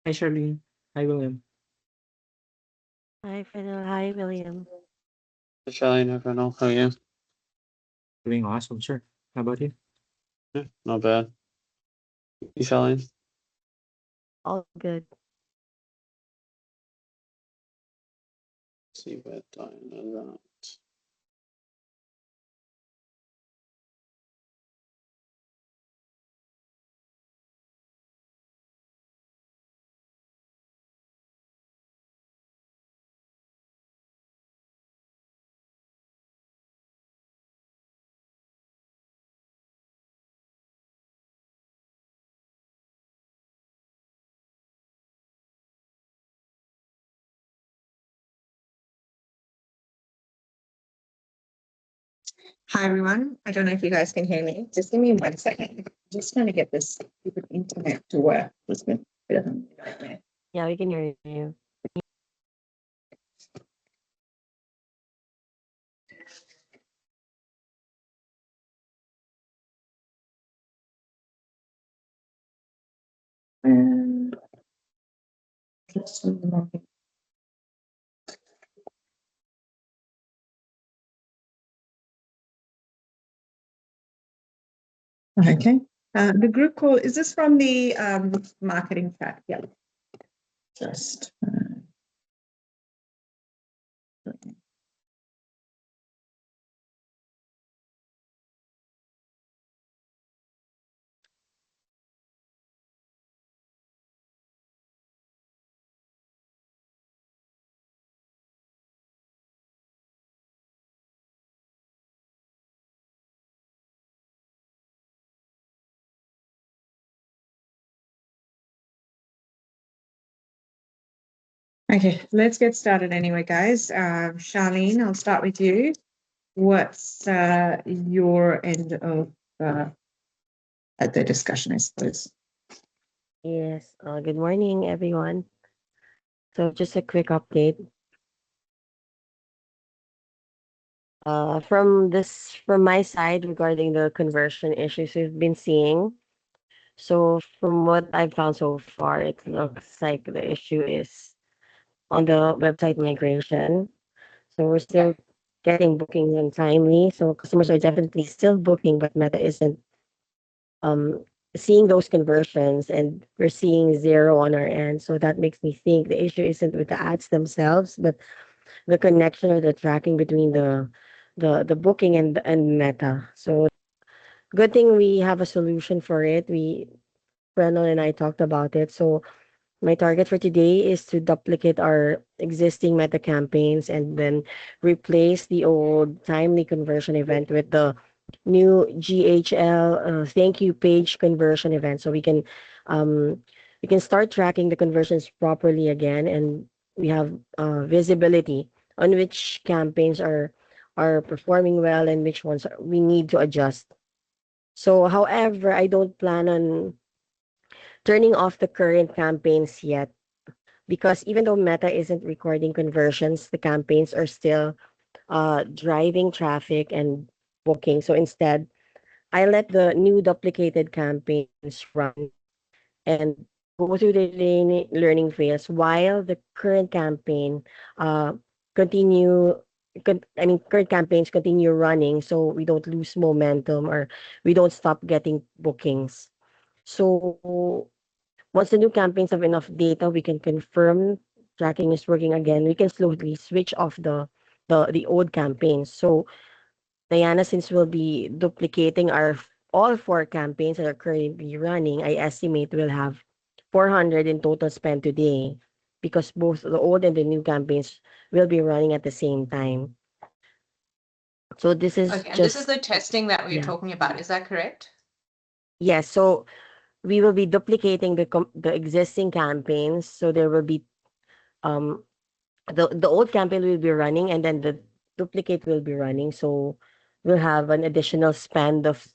Hi, Charlene. Hi, William. Hi, Fennel. Hi, William. Charlene, everyone, how are you? Doing awesome, sir. How about you? Yeah, not bad. You, Charlene? All good. See what time is that? Hi, everyone. I don't know if you guys can hear me. Just give me 1 second. Just trying to get this stupid internet to work. It's been a bit of a nightmare. Yeah, we can hear you. Let's do the market. Okay. The group call, is this from the marketing chat? Yeah. Just. Okay, let's get started anyway, guys. Charlene, I'll start with you. What's your end of the discussion, I suppose? Yes. Good morning, everyone. So just a quick update. From my side regarding the conversion issues we've been seeing. So from what I've found so far, it looks like the issue is on the website migration. So we're still getting bookings on Timely. So customers are definitely still booking, but Meta isn't um seeing those conversions, and we're seeing zero on our end. So that makes me think the issue isn't with the ads themselves, but the connection or the tracking between the booking and Meta. So good thing we have a solution for it. Brennan and I talked about it. So my target for today is to duplicate our existing Meta campaigns and then replace the old Timely conversion event with the new GHL thank you page conversion event, so we can start tracking the conversions properly again, and we have visibility on which campaigns are performing well and which ones we need to adjust. So however, I don't plan on turning off the current campaigns yet, because even though Meta isn't recording conversions, the campaigns are still driving traffic and booking. So instead, I let the new duplicated campaigns run and go through the learning phase while the current campaign uh, continue. Current campaigns continue running, so we don't lose momentum or we don't stop getting bookings. So once the new campaigns have enough data, we can confirm tracking is working again. We can slowly switch off the old campaigns. So Diana, since we'll be duplicating all four campaigns that are currently running, I estimate we'll have 400 in total spend today, because both the old and the new campaigns will be running at the same time. So this is okay, and this is the testing that we're yeah. talking about. Is that correct? Yes. So we will be duplicating the existing campaigns. So there will be the old campaign will be running, and then the duplicate will be running. So we'll have an additional spend of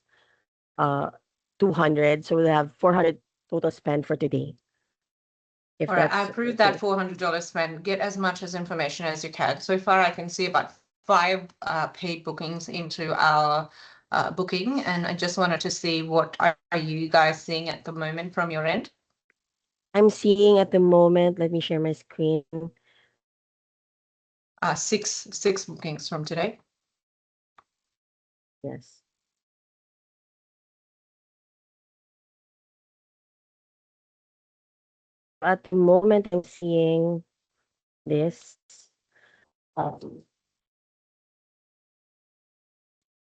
uh 200. So we'll have 400 total spend for today. All right, I approve that $400 spend. Get as much as information as you can. So far, I can see about 5 paid bookings into our booking, and I just wanted to see what are you guys seeing at the moment from your end? I'm seeing at the moment, let me share my screen. Six bookings from today. Yes. At the moment, I'm seeing this um,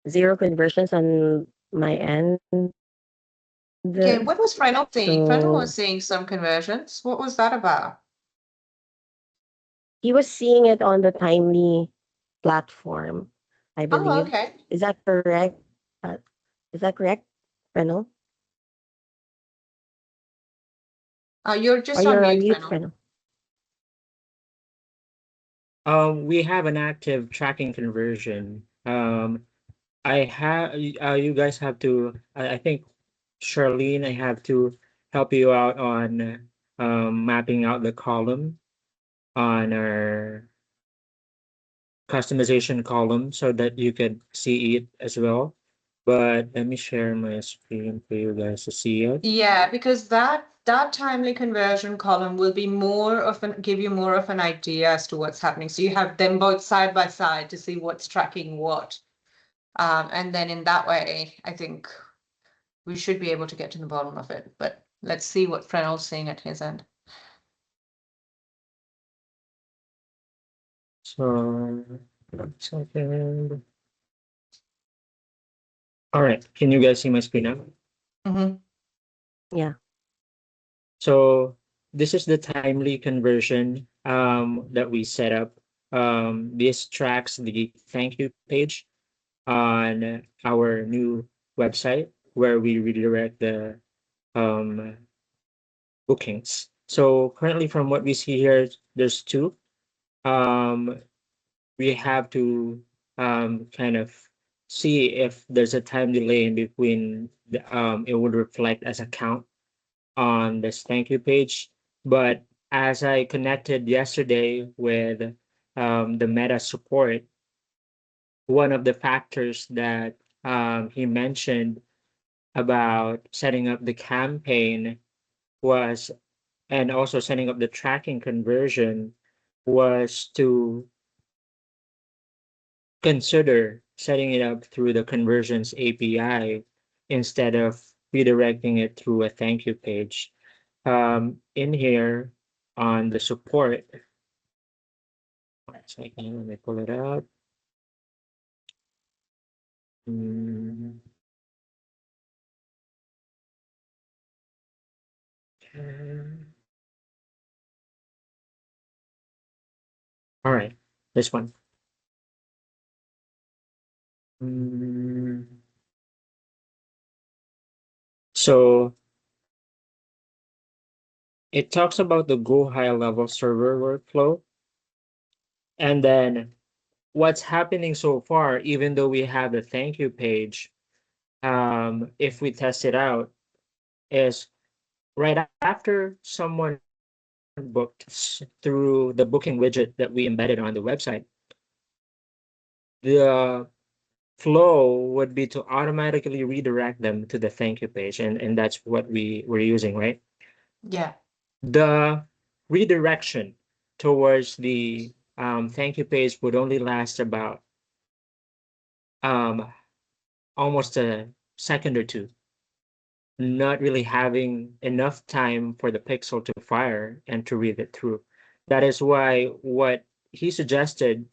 0 conversions on my end. Okay, what was Frenel saying? Frenel was So seeing some conversions. What was that about? he was seeing it on the Timely platform, I Oh, believe. okay. Is that correct? Is that correct, Frenel? You're Or just on you're on mute, mute, Frenel. Frenel? We have an active tracking conversion. I have you guys have to. I think Charlene, I have to help you out on mapping out the column on our customization column so that you can see it as well. But let me share my screen for you guys to see it. Yeah, because that timely conversion column will be more of an give you more of an idea as to what's happening. So you have them both side by side to see what's tracking what. And then in that way, I think we should be able to get to the bottom of it. But let's see what Frenel's seeing at his end. So, 1 second. All right, can you guys see my screen now? Mm-hmm. Yeah. So this is the timely conversion that we set up. This tracks the thank you page on our new website where we redirect the um, bookings. So currently, from what we see here, there's two. Um, we have to kind of see if there's a time delay in between. It would reflect as a count on this thank you page. But as I connected yesterday with the Meta support, one of the factors that he mentioned about setting up the campaign was, and also setting up the tracking conversion, was to consider setting it up through the conversions API instead of redirecting it through a thank you page. In here on the support, 1 second, let me pull it up. Mm, okay. All right, this one. Mm, so it talks about the GoHighLevel server workflow, and then what's happening so far, even though we have the thank you page, if we test it out, is right after someone booked through the booking widget that we embedded on the website, the flow would be to automatically redirect them to the thank you page, and that's what we were using, right? Yeah. The redirection towards the thank you page would only last about um, almost a second or two, not really having enough time for the pixel to fire and to read it through. That is why what he suggested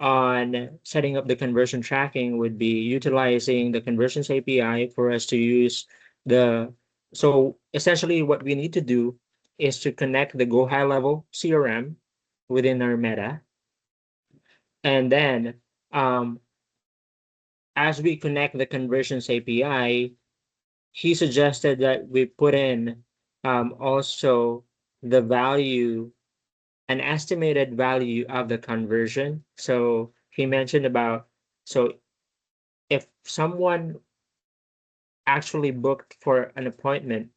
on setting up the conversion tracking would be utilizing the conversions API for us to use the, so essentially what we need to do is to connect the GoHighLevel CRM within our Meta. And then as we connect the conversions API, he suggested that we put in also the value, an estimated value of the conversion. So he mentioned about, so if someone actually booked for an appointment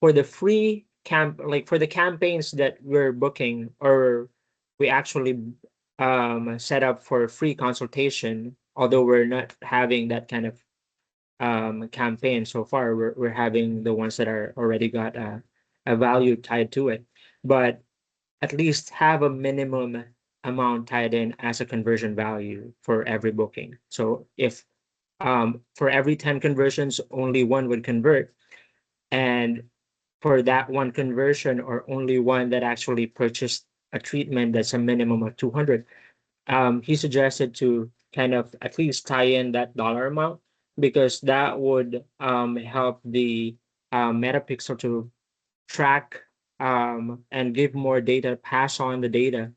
for the free camp, like for the campaigns that we're booking, or we actually set up for free consultation, although we're not having that kind of campaign so far. We're having the ones that are already got a value tied to it, but at least have a minimum amount tied in as a conversion value for every booking. So if for every 10 conversions, only one would convert, and for that one conversion or only one that actually purchased a treatment that's a minimum of 200, he suggested to kind of at least tie in that dollar amount because that would help the Metapixel to track and give more data, pass on the data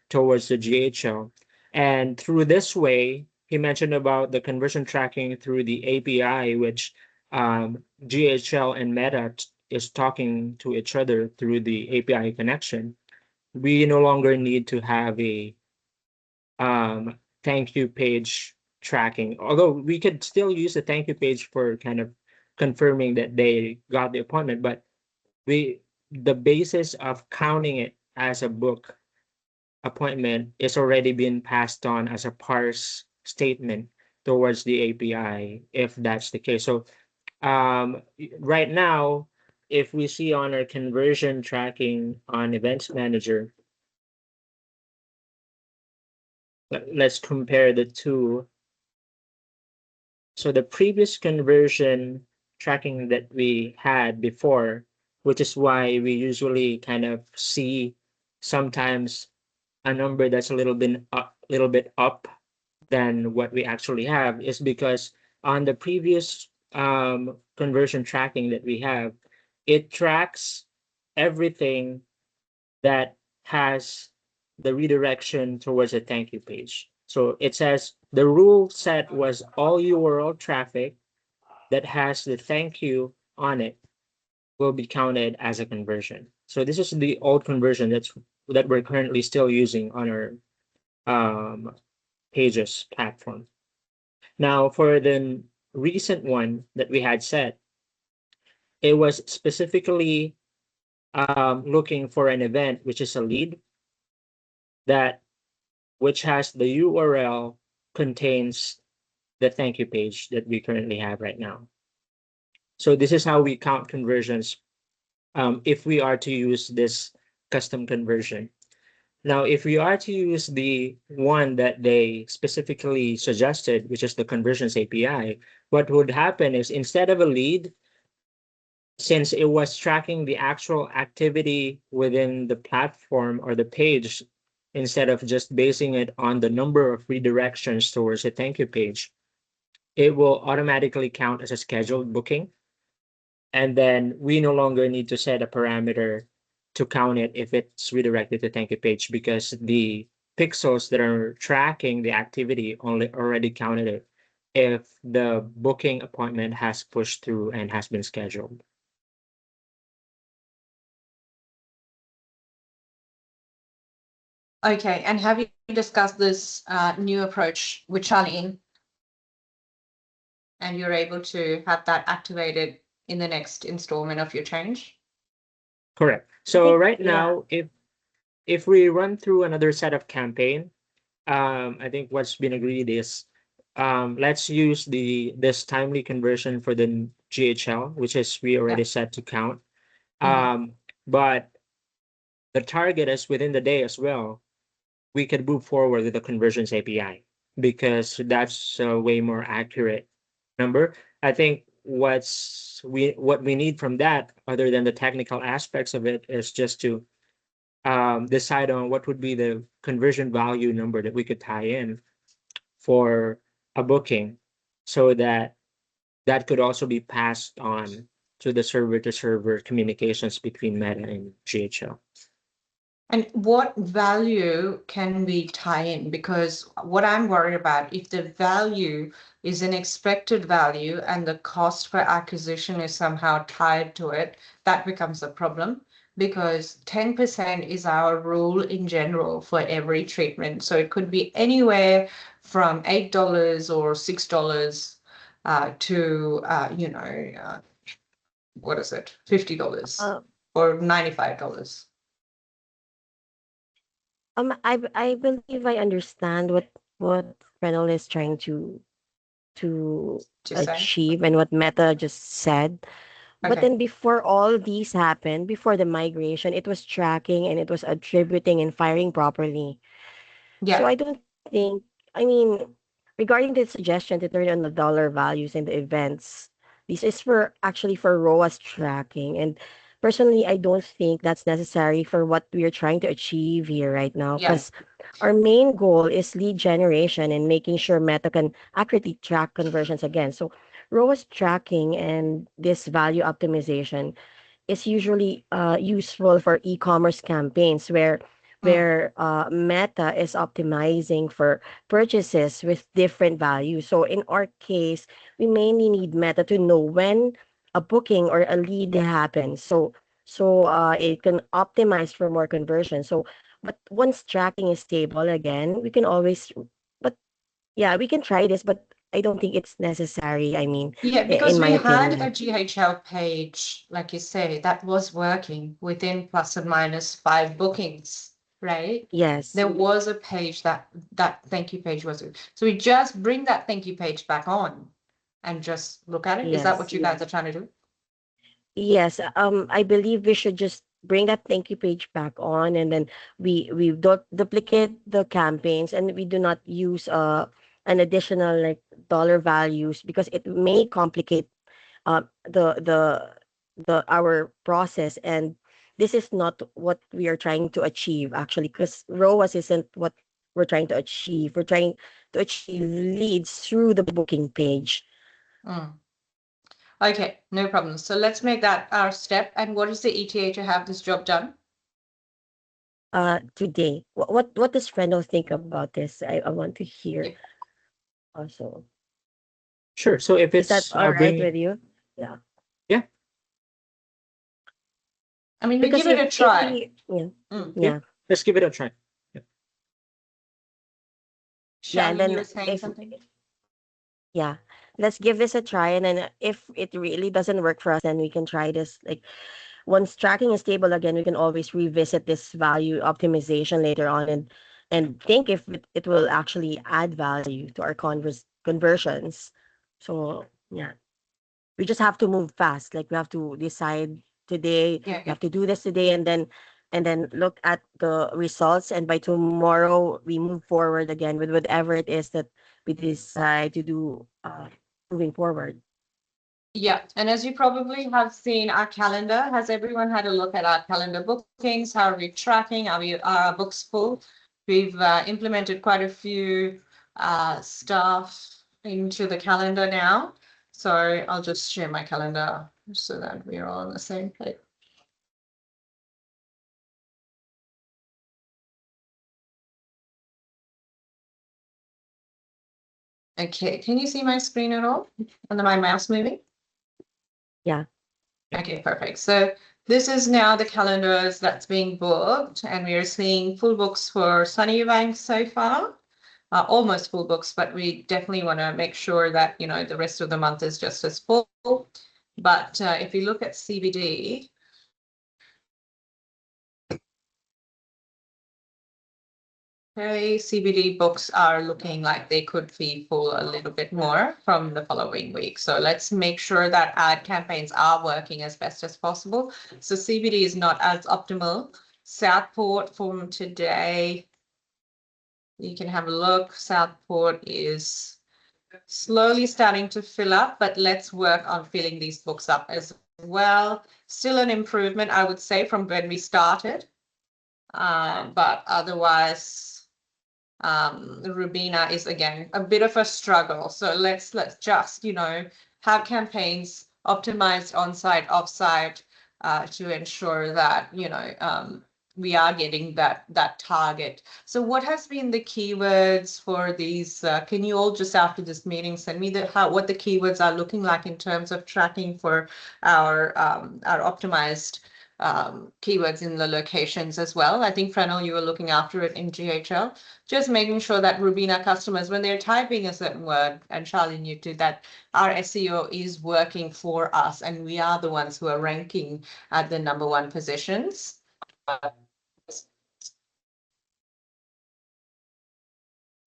towards the GHL. And through this way, he mentioned about the conversion tracking through the API, which GHL and Meta is talking to each other through the API connection. We no longer need to have a thank you page tracking, although we could still use the thank you page for kind of confirming that they got the appointment, but we the basis of counting it as a book appointment is already being passed on as a parse statement towards the API if that's the case. So right now, if we see on our conversion tracking on Events Manager, let's compare the two. So the previous conversion tracking that we had before, which is why we usually kind of see sometimes a number that's little bit up than what we actually have, is because on the previous conversion tracking that we have, it tracks everything that has the redirection towards a thank you page. So it says the rule set was all URL traffic that has the thank you on it will be counted as a conversion. So this is the old conversion that we're currently still using on our pages platform. Now for the recent one that we had set, it was specifically looking for an event, which is a lead that which has the URL contains the thank you page that we currently have right now. So this is how we count conversions if we are to use this custom conversion. Now, if we are to use the one that they specifically suggested, which is the conversions API, what would happen is instead of a lead, since it was tracking the actual activity within the platform or the page, instead of just basing it on the number of redirections towards a thank you page, it will automatically count as a scheduled booking. And then we no longer need to set a parameter to count it if it's redirected to thank you page because the pixels that are tracking the activity only already counted it if the booking appointment has pushed through and has been scheduled. Okay, and have you discussed this new approach with Charlene? And you're able to have that activated in the next installment of your change? Correct. So right yeah. now, if we run through another set of campaign, I think what's been agreed is let's use this timely conversion for the GHL, which is we already set to count. But the target is within the day as well. We could move forward with the conversions API because that's a way more accurate number. I think what we need from that, other than the technical aspects of it, is just to decide on what would be the conversion value number that we could tie in for a booking so that that could also be passed on to the server to server communications between Meta and GHL. And what value can we tie in? Because what I'm worried about, if the value is an expected value and the cost per acquisition is somehow tied to it, that becomes a problem because 10% is our rule in general for every treatment. So it could be anywhere from $8 or $6 to, what is it, $50 or $95. I believe I understand what Renal is trying to to To say. achieve and what Meta just said. But Okay. then before all these happened, before the migration, it was tracking and it was attributing and firing properly. So Yeah. I don't think, I mean, regarding the suggestion to turn on the dollar values and the events, this is for actually for ROAS tracking. And personally, I don't think that's necessary for what we are trying to achieve here right now. Yeah. Because our main goal is lead generation and making sure Meta can accurately track conversions again. So ROAS tracking and this value optimization is usually useful for e-commerce campaigns Mm. where Meta is optimizing for purchases with different values. So in our case, we mainly need Meta to know when a booking or a lead happens. So it can optimize for more conversion. So but once tracking is stable again, we can always but yeah, we can try this, but I don't think it's necessary. I mean, Yeah, in because my we had a opinion. GHL page, like you say, that was working within plus or minus 5 bookings, right? Yes. There was a page that thank you page was. So we just bring that thank you page back on and just look at it. Is that Yes. what you guys are trying to do? Yes, I believe we should just bring that thank you page back on, and then we don't duplicate the campaigns, and we do not use an additional like dollar values because it may complicate the our process, and this is not what we are trying to achieve actually, because ROAS isn't what we're trying to achieve. We're trying to achieve leads through the booking page. Mm. Okay, no problem. So let's make that our step. And what is the ETA to have this job done? Today. What does Freno think about this? I want to hear Yeah. also. Sure. So if Is that it's all right with bringing, you? Yeah. yeah, I mean, we Because give it a if try. we yeah, Mm. yeah, yeah. let's give it a try. Yeah. Yeah, and Charlene, you then were saying if something? yeah, let's give this a try, and then if it really doesn't work for us, then we can try this like once tracking is stable again, we can always revisit this value optimization later on and think if it will actually add value to our conversions. So yeah. We just have to move fast. Like we have to decide today, Yeah, we have to do this today, and then look at the results. And by tomorrow, we move forward again with whatever it is that we decide to do moving forward. Yeah, and as you probably have seen our calendar, has everyone had a look at our calendar bookings? How are we tracking? Are our books full? We've implemented quite a few stuff into the calendar now. So I'll just share my calendar so that we're all on the same page. Okay, can you see my screen at all? And my mouse moving? Yeah. Okay, perfect. So this is now the calendars that's being booked, and we are seeing full books for Sunnybank so far. Almost full books, but we definitely want to make sure that, you know, the rest of the month is just as full. But if you look at CBD, okay, CBD books are looking like they could be full a little bit more from the following week. So let's make sure that ad campaigns are working as best as possible. So CBD is not as optimal. Southport from today, you can have a look. Southport is slowly starting to fill up, but let's work on filling these books up as well. Still an improvement, I would say, from when we started. But otherwise, Robina is again a bit of a struggle. So let's just, you know, have campaigns optimized on-site, off-site to ensure that, you know, we are getting that target. So what has been the keywords for these? Can you all just after this meeting send me what the keywords are looking like in terms of tracking for our optimized keywords in the locations as well? I think Frenel, you were looking after it in GHL, just making sure that Robina customers, when they're typing a certain word, and Charlene, you do that, our SEO is working for us, and we are the ones who are ranking at the #1 positions.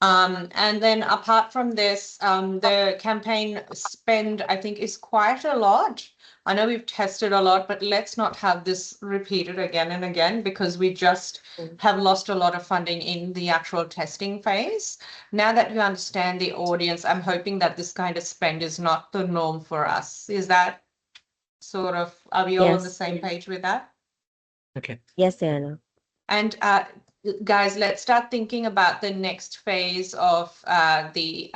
And then apart from this, the campaign spend, I think, is quite a lot. I know we've tested a lot, but let's not have this repeated again and again because we just have lost a lot of funding in the actual testing phase. Now that we understand the audience, I'm hoping that this kind of spend is not the norm for us. Is that sort of, are we all on the Yes. same page with that? Okay. Yes, Diana. And guys, let's start thinking about the next phase of the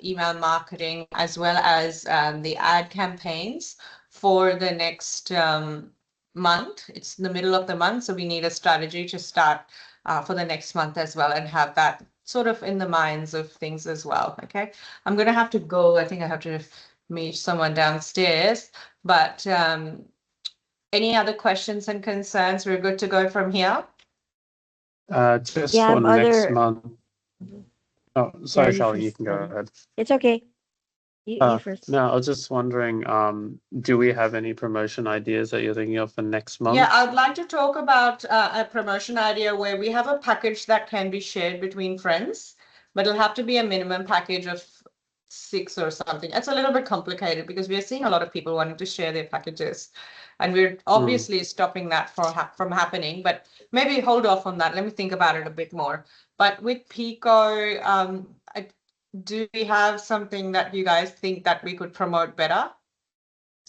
email marketing as well as the ad campaigns for the next month. It's the middle of the month, so we need a strategy to start for the next month as well and have that sort of in the minds of things as well. Okay, I'm going to have to go. I think I have to meet someone downstairs, but any other questions and concerns? We're good to go from here. Just Yeah, I for have next other. month. Oh, sorry, you Charlie, you first, can go Diana. ahead. It's okay. You first. No, I was just wondering, do we have any promotion ideas that you're thinking of for next month? Yeah, I'd like to talk about a promotion idea where we have a package that can be shared between friends, but it'll have to be a minimum package of 6 or something. It's a little bit complicated because we're seeing a lot of people wanting to share their packages, and we're obviously stopping that from happening. But maybe hold off on that. Let me think about it a bit more. But with Pico, do we have something that you guys think that we could promote better?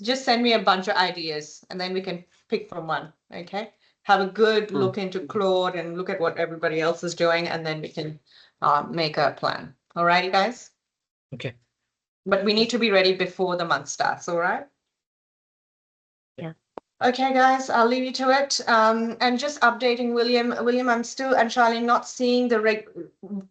Just send me a bunch of ideas and then we can pick from one. Okay. Have a good look into Claude and look at what everybody else is doing, and then we can make a plan. All right, guys. Okay. But we need to be ready before the month starts. All right. Yeah. Okay, guys, I'll leave you to it. And just updating William. William, I'm still and Charlene not seeing the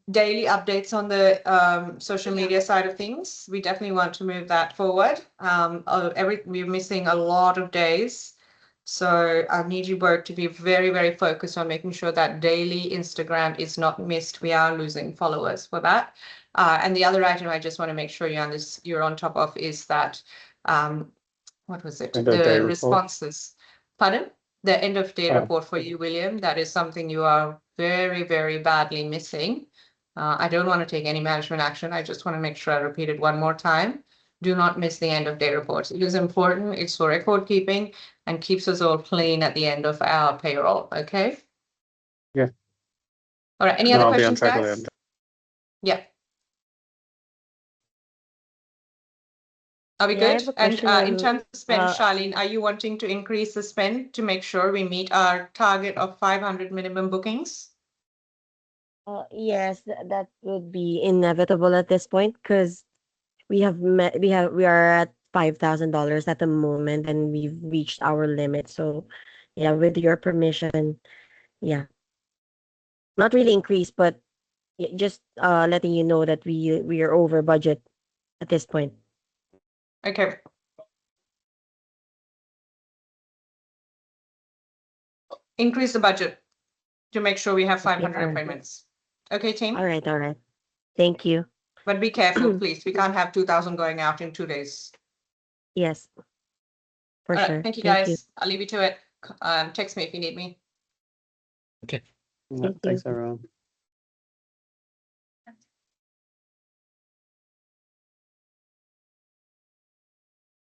daily updates on the social media side of things. We definitely want to move that forward. We're missing a lot of days. So I need you both to be very, very focused on making sure that daily Instagram is not missed. We are losing followers for that. And the other item I just want to make sure you're on top of is that what was it? End of day The report. responses. Pardon? The end of day Oh. report for you, William. That is something you are very, very badly missing. I don't want to take any management action. I just want to make sure I repeat it one more time. Do not miss the end of day reports. It is important. It's for record keeping and keeps us all clean at the end of our payroll. Okay. Yeah. All right. Any No, other I'll be on questions, track guys? later. Yeah. Are we Yeah, I good? have a And question in on, terms of spend, Charlene, are you wanting to increase the spend to make sure we meet our target of 500 minimum bookings? Yes, that would be inevitable at this point because we are at $5,000 at the moment and we've reached our limit. So yeah, with your permission, yeah. Not really increase, but just letting you know that we are over budget at this point. Okay. Increase the budget to make sure we have 500 alright. appointments. Okay, team? All right. Thank you. But be careful, please. We can't have 2,000 going out in 2 days. Yes, for All right. sure. Thank you, Thank you. guys. I'll leave you to it. Text me if you need me. Okay. Yeah, Thank you. thanks, everyone.